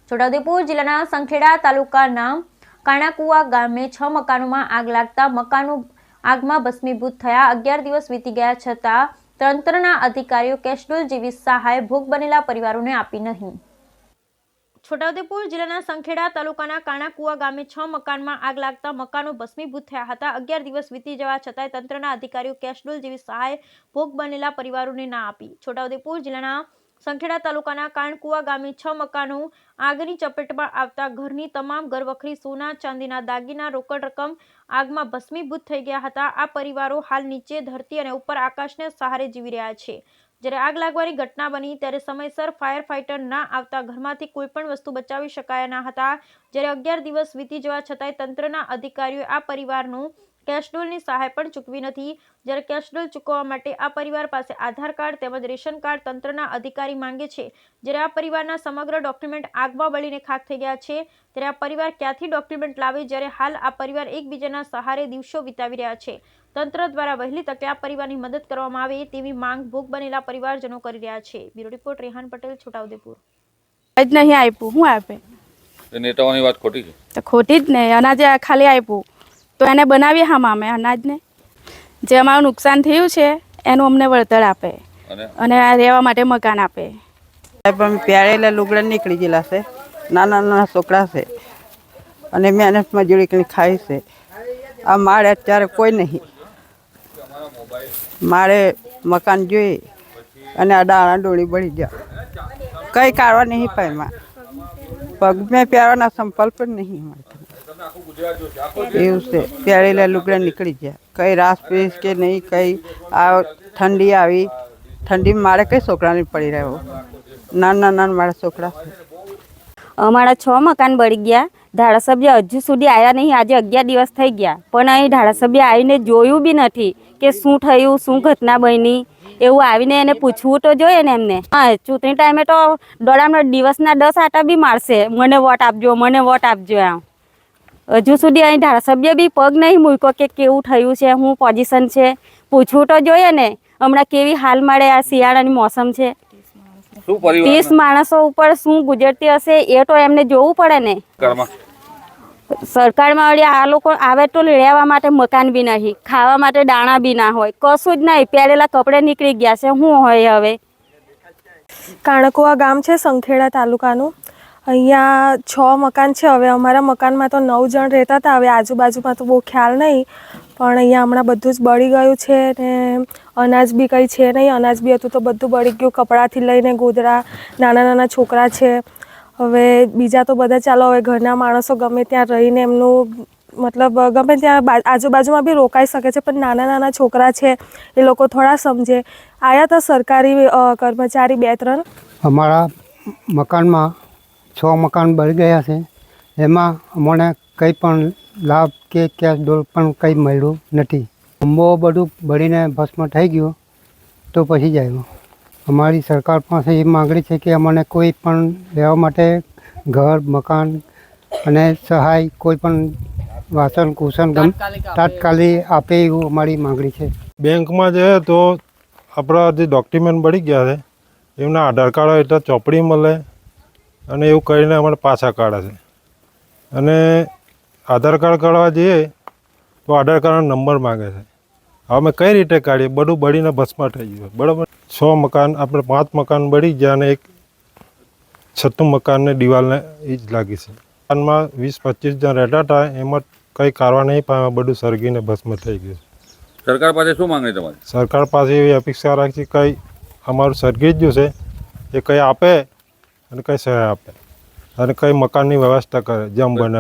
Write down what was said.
છોટાઉદેપુર જિલ્લાના સંખેડા તાલુકાના કાણાકુવા ગામે 6 મકાનોમાં આગ લાગતા મકાનો આગમાં ભસ્મીભૂત થયા। 11 દિવસ વીતી ગયા છતાં તંત્રના અધિકારીઓ કેશડોલ જેવી સહાય ભોગ બનેલા પરિવારોને આપી નહીં। છોટાઉદેપુર જિલ્લાના સંખેડા તાલુકાના કાણાકુવા ગામે 6 મકાનમાં આગ લાગતા મકાનો ભસ્મીભૂત થયા હતા। 11 દિવસ વીતી જવા છતાંય તંત્રના અધિકારીઓ કેશડોલ જેવી સહાય ભોગ બનેલા પરિવારોને ના આપી। છોટાઉદેપુર જિલ્લાના સંખેડા તાલુકાના કાણકુવા ગામે 6 મકાનો આગની ચપેટમાં આવતા ઘરની તમામ ઘરવખરી સોના ચાંદીના દાગીના રોકડ રકમ આગમાં ભસ્મીભૂત થઈ ગયા હતા। આ પરિવારો હાલ નીચે ધરતી અને ઉપર આકાશને સહારે જીવી રહ્યા છે। જ્યારે આગ લાગવાની ઘટના બની ત્યારે સમયસર ફાયર ફાઇટર ના આવતા ઘરમાંથી કોઈ પણ વસ્તુ બચાવી શકાયા ન હતા। જ્યારે 11 દિવસ વીતી જવા છતાંય તંત્રના અધિકારીઓએ આ પરિવારનું કેશડોલની સહાય પણ ચૂકવી નથી। જ્યારે કેશડોલ ચૂકવવા માટે આ પરિવાર પાસે આધાર કાર્ડ તેમજ રેશન કાર્ડ તંત્રના અધિકારી માંગે છે। જ્યારે આ પરિવારના સમગ્ર ડોક્યુમેન્ટ આગમાં બળીને ખાખ થઈ ગયા છે ત્યારે આ પરિવાર ક્યાંથી ડોક્યુમેન્ટ લાવે? જ્યારે હાલ આ પરિવાર એકબીજાના સહારે દિવસો વિતાવી રહ્યા છે। તંત્ર દ્વારા વહેલી તકે આ પરિવારની મદદ કરવામાં આવે તેવી માંગ ભોગ બનેલા પરિવારજનો કરી રહ્યા છે। Bureau report Rehan Patel, Chhota Udepur. જ નહીં આપ્યું, હું આપે નેતાઓની વાત ખોટી છે? તો ખોટી જ નહીં, અનાજ ખાલી આપ્યું તો એને બનાવીએ હા અમે અનાજને જે અમારું નુકસાન થયું છે એનું અમને વળતર આપે અને રહેવા માટે મકાન આપે। પહેરેલા લુગડા નીકળી ગયેલા છે, નાના નાના છોકરા છે અને મહેનત મજૂરી કરીને ખાય છે। આ મારે અત્યારે કોઈ નહીં, મારે મકાન જોઈએ અને આ દાણા ડોળી બળી ગયા, કંઈ કાઢવા નહીં પાયમાં, પગ મેં પહેરવાના સંપલ પણ નહીં મળતા એવું છે। પહેરેલા લુગડા નીકળી ગયા, કંઈ રાસ પીસ કે નહીં, કંઈ આ ઠંડી આવી, ઠંડીમાં મારે કઈ છોકરાને પડી રહ્યો, નાના નાના મારા છોકરા છે। અમારા 6 મકાન બળી ગયા। ધારાસભ્ય હજુ સુધી આવ્યા નહીં, આજે 11 દિવસ થઈ ગયા પણ અહીં ધારાસભ્ય આવીને જોયું બી નથી કે શું થયું, શું ઘટના બની, એવું આવીને એને પૂછવું તો જોઈએ ને એમને। હા, ચૂંટણી ટાઈમે તો દોડામનો દિવસના 10 આટા બી મારશે, મને વોટ આપજો, મને વોટ આપજો એમ। હજુ સુધી અહીં ધારાસભ્ય બી પગ નહીં મૂક્યો કે કેવું થયું છે, શું પોઝિશન છે, પૂછવું તો જોઈએ ને। હમણાં કેવી હાલ મળે, આ શિયાળાની મોસમ છે, 30 માણસો ઉપર શું ગુજરતી હશે એ તો એમને જોવું પડે ને। સરકારમાં વળી આ લોકો આવે તો રહેવા માટે મકાન બી નહીં, ખાવા માટે દાણા બી ના હોય, કશું જ નહીં, પહેરેલા કપડે નીકળી ગયા છે, શું હોય હવે? કાણકુવા ગામ છે સંખેડા તાલુકાનું, અહીંયા 6 મકાન છે। હવે અમારા મકાનમાં તો 9 જણ રહેતા હતા, હવે આજુબાજુમાં તો બહુ ખ્યાલ નહીં પણ અહીંયા હમણાં બધું જ બળી ગયું છે ને અનાજ બી કંઈ છે નહીં, અનાજ બી હતું તો બધું બળી ગયું, કપડાથી લઈને ગોદડા, નાના નાના છોકરા છે। હવે બીજા તો બધા ચાલો હવે ઘરના માણસો ગમે ત્યાં રહીને એમનું મતલબ ગમે ત્યાં આજુબાજુમાં બી રોકાઈ શકે છે પણ નાના નાના છોકરા છે એ લોકો થોડા સમજે। આવ્યા તો સરકારી કર્મચારી 2-3। અમારા મકાનમાં 6 મકાન બળી ગયા છે, એમાં અમને કંઈ પણ લાભ કે કેશડોલ પણ કંઈ મળ્યું નથી। બહુ બધું બળીને ભસ્મ થઈ ગયું તો પછી જાય। અમારી સરકાર પાસે એ માગણી છે કે અમને કોઈ પણ રહેવા માટે ઘર, મકાન અને સહાય કોઈ પણ વાસણ કુસન તાત્કાલિક આપે એવું અમારી માગણી છે। બેંકમાં જઈએ તો આપણા જે ડોક્યુમેન્ટ બળી ગયા છે એમના આધાર કાર્ડ હોય એટલે ચોપડી મળે અને એવું કરીને અમારે પાછા કાઢે છે। અને આધાર કાર્ડ કાઢવા જઈએ તો આધાર કાર્ડનો નંબર માગે છે, હવે અમે કઈ રીતે કાઢીએ? બધું બળીને ભસ્મ થઈ ગયું, બરાબર। 6 મકાન, આપણે 5 મકાન બળી ગયા અને એક 6ઠું મકાનને દિવાલને એ જ લાગી છે। મકાનમાં 20-25 જણ રહેતા હતા, એમાં કંઈ કાઢવા નહીં પામે, બધું સળગીને ભસ્મ થઈ ગયું છે। સરકાર પાસે શું માંગણી તમારી? સરકાર પાસે એવી અપેક્ષા રાખી કંઈ અમારું સળગી જ ગયું છે એ કંઈ આપે અને કંઈ સહાય આપે અને કંઈ મકાનની વ્યવસ્થા કરે જેમ બને।